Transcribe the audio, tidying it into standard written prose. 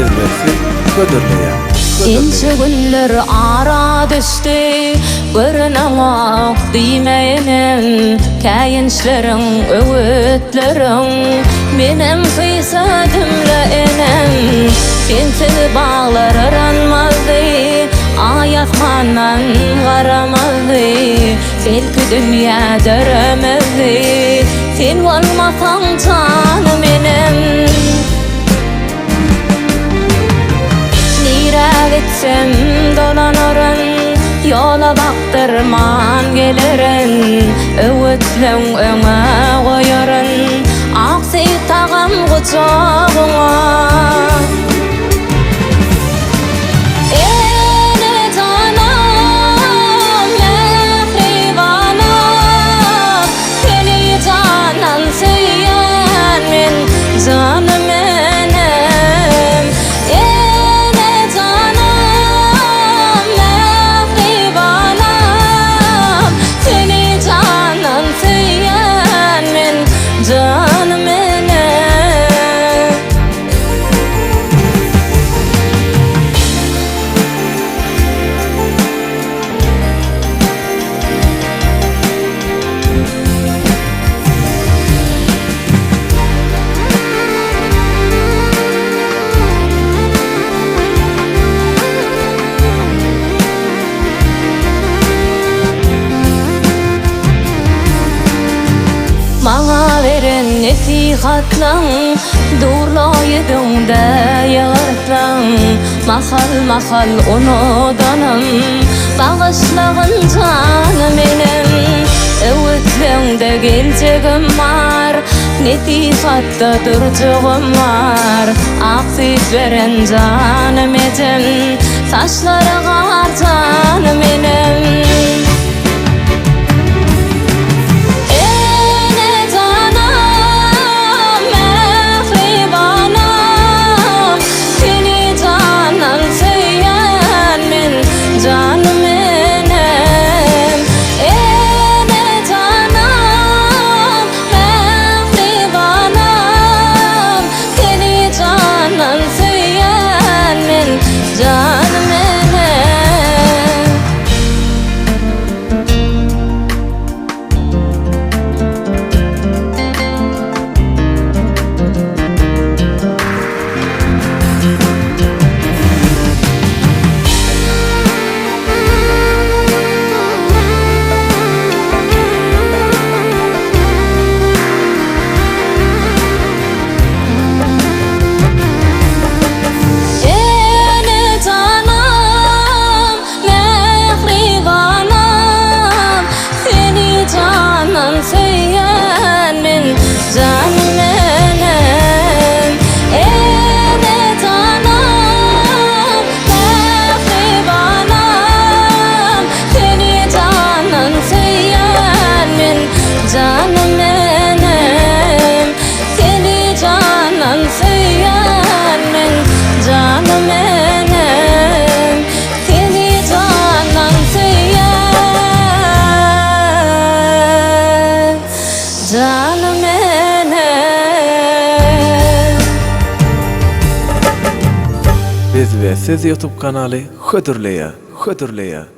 Bizmesi ködürleýär. Ince günler ara düşdi, görünemok diýmeýenem. Käýinçleriň, öwütleriň, menem hysadymla enem. Sensiz bağlar aranmazdy, ayakmanan garamazdy. Belki dünýä döremezdi, sen bolmasaň canım menem. Gitsem dolanırın, yola baktırman gelirin. Öwütleň öňe goýaryn, aksy tagam guçagyňa. Maňa beren nesihatlaň, durlaýydymda ýaratlaň. Mahal onudanam, bagyşlagyn canım menem. Öwütleňde geljegim bar, nesihatda durjagym bar. Aksy beren canım edem, saçlara gar canım menem. Biz ve siz YouTube kanaly hödürleýär.